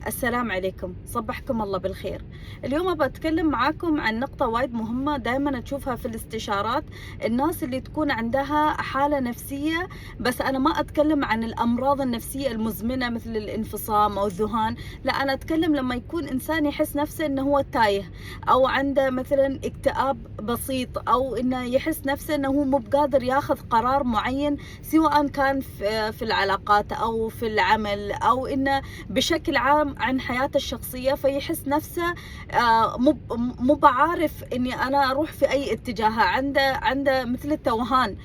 السلام عليكم، صبحكم الله بالخير. اليوم بتكلم معاكم عن نقطة وايد مهمة دائما تشوفها في الاستشارات. الناس اللي تكون عندها حالة نفسية، بس أنا ما أتكلم عن الأمراض النفسية المزمنة مثل الانفصام أو الذهان. لا، أنا أتكلم لما يكون إنسان يحس نفسه إنه هو تايه، أو عنده مثلا اكتئاب بسيط، أو إنه يحس نفسه إنه هو مو بقادر ياخذ قرار معين، سواء كان في العلاقات أو في العمل، أو إنه بشكل عام عن حياته الشخصية. فيحس نفسه مو بعارف اني انا اروح في اي اتجاه. عنده مثل التوهان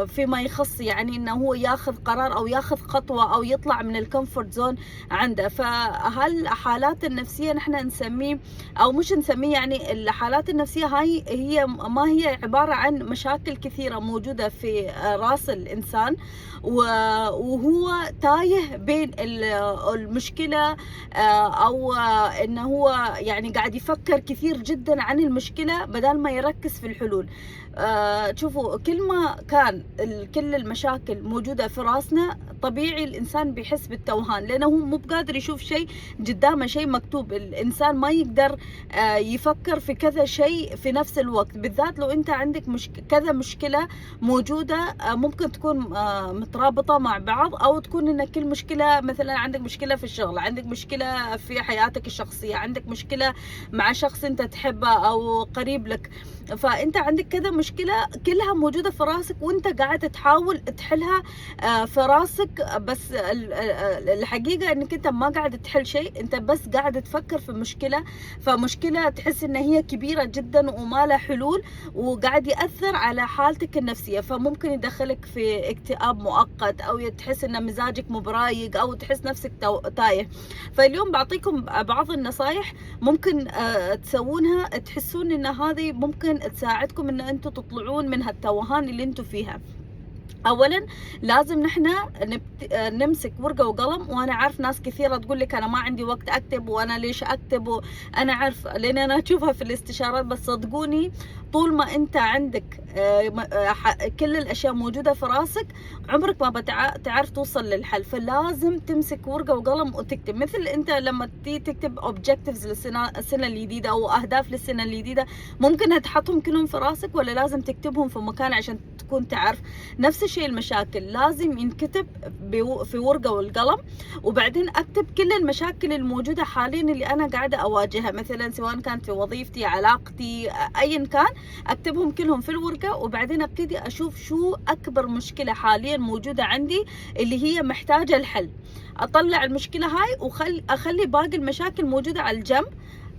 فيما يخص يعني انه هو ياخذ قرار او ياخذ خطوة او يطلع من الكومفورت زون عنده. فهالحالات النفسية نحن نسميه، او مش نسميه، يعني الحالات النفسية هاي هي ما هي عبارة عن مشاكل كثيرة موجودة في راس الانسان، وهو تايه بين المشكلة، أو إنه هو يعني قاعد يفكر كثير جدا عن المشكلة بدل ما يركز في الحلول. شوفوا، كل ما كان كل المشاكل موجودة في راسنا، طبيعي الإنسان بيحس بالتوهان، لأنه هو مو بقادر يشوف شيء قدامه، شيء مكتوب. الإنسان ما يقدر يفكر في كذا شيء في نفس الوقت، بالذات لو أنت عندك كذا مشكلة موجودة، ممكن تكون مترابطة مع بعض، أو تكون إن كل مشكلة، مثلا عندك مشكلة في الشغل، عندك مشكلة في حياتك الشخصية، عندك مشكلة مع شخص أنت تحبه أو قريب لك. فأنت عندك كذا مشكلة كلها موجودة في راسك، وأنت قاعد تحاول تحلها في راسك. بس الحقيقة أنك أنت ما قاعد تحل شيء، أنت بس قاعد تفكر في مشكلة. فمشكلة تحس إن هي كبيرة جدا وما لها حلول، وقاعد يأثر على حالتك النفسية. فممكن يدخلك في اكتئاب مؤقت، أو تحس إن مزاجك مو برايق، أو تحس نفسك تايه. فاليوم بعطيكم بعض النصايح ممكن تسوونها، تحسون إن هذه ممكن تساعدكم إن أنتم تطلعون من هالتوهان اللي أنتم فيها. اولا لازم نحن نمسك ورقه وقلم. وانا عارف ناس كثيره تقول لك انا ما عندي وقت اكتب، وانا ليش اكتب، وانا عارف لان انا اشوفها في الاستشارات. بس صدقوني، طول ما انت عندك كل الاشياء موجوده في راسك، عمرك ما بتعرف توصل للحل. فلازم تمسك ورقه وقلم وتكتب. مثل انت لما تكتب اوبجكتيفز السنه الجديده، او اهداف للسنه الجديده، ممكن تحطهم كلهم في راسك، ولا لازم تكتبهم في مكان عشان تكون تعرف. نفس الشيء المشاكل لازم ينكتب في ورقة والقلم، وبعدين أكتب كل المشاكل الموجودة حاليا اللي أنا قاعدة أواجهها، مثلا سواء كانت في وظيفتي، علاقتي، أيا كان. أكتبهم كلهم في الورقة، وبعدين أبتدي أشوف شو أكبر مشكلة حاليا موجودة عندي اللي هي محتاجة الحل. أطلع المشكلة هاي وأخلي باقي المشاكل موجودة على الجنب،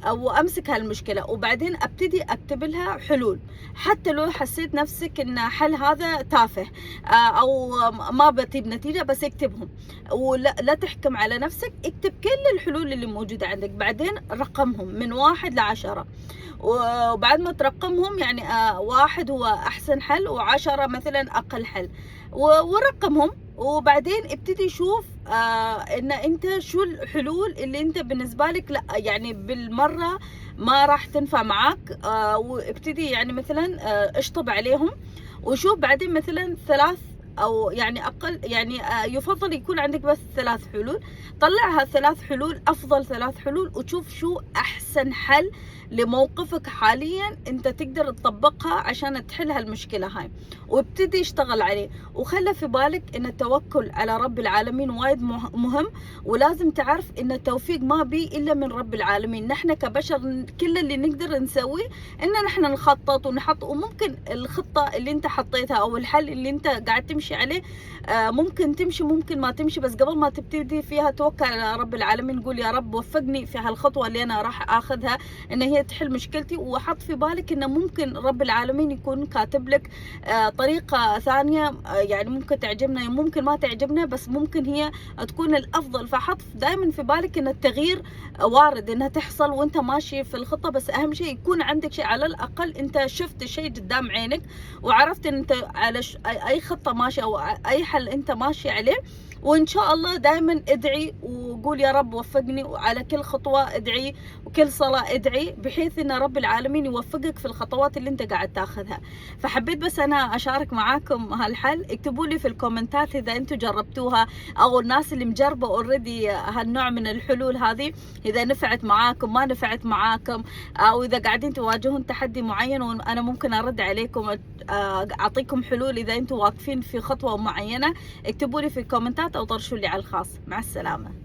او امسك هالمشكله، وبعدين ابتدي اكتب لها حلول. حتى لو حسيت نفسك ان حل هذا تافه او ما بتجيب نتيجه، بس اكتبهم. ولا لا تحكم على نفسك، اكتب كل الحلول اللي موجوده عندك، بعدين رقمهم من 1 ل10. وبعد ما ترقمهم، يعني 1 هو احسن حل، و10 مثلا اقل حل، ورقمهم. وبعدين ابتدي شوف ان انت شو الحلول اللي انت بالنسبة لك لا يعني بالمرة ما راح تنفع معاك. وابتدي يعني مثلا اشطب عليهم، وشوف بعدين مثلا 3 او يعني اقل، يعني يفضل يكون عندك بس 3 حلول. طلع هال3 حلول، افضل 3 حلول، وتشوف شو احسن حل لموقفك حاليا انت تقدر تطبقها عشان تحل هالمشكلة هاي، وابتدي اشتغل عليه. وخلي في بالك ان التوكل على رب العالمين وايد مهم. ولازم تعرف ان التوفيق ما بي الا من رب العالمين. نحن كبشر كل اللي نقدر نسويه ان نحن نخطط ونحط، وممكن الخطة اللي انت حطيتها او الحل اللي انت قاعد تمشي عليه ممكن تمشي، ممكن ما تمشي. بس قبل ما تبتدي فيها توكل على رب العالمين، قول يا رب وفقني في هالخطوة اللي انا راح اخذها ان هي تحل مشكلتي. وحط في بالك انه ممكن رب العالمين يكون كاتب لك طريقة ثانية، يعني ممكن تعجبنا ممكن ما تعجبنا، بس ممكن هي تكون الافضل. فحط دائما في بالك ان التغيير وارد انها تحصل وانت ماشي في الخطة. بس اهم شيء يكون عندك شيء، على الاقل انت شفت شيء قدام عينك، وعرفت ان انت على اي خطة ماشي او اي حل انت ماشي عليه، وإن شاء الله دائما ادعي وقول يا رب وفقني، وعلى كل خطوة ادعي وكل صلاة ادعي، بحيث إن رب العالمين يوفقك في الخطوات اللي أنت قاعد تاخذها. فحبيت بس أنا أشارك معاكم هالحل. اكتبوا لي في الكومنتات إذا أنتم جربتوها، أو الناس اللي مجربة اوريدي هالنوع من الحلول هذه، إذا نفعت معاكم ما نفعت معاكم، أو إذا قاعدين تواجهون تحدي معين وأنا ممكن أرد عليكم، أعطيكم حلول إذا أنتم واقفين في خطوة معينة. اكتبوا لي في الكومنتات أو طرشوا لي على الخاص. مع السلامة.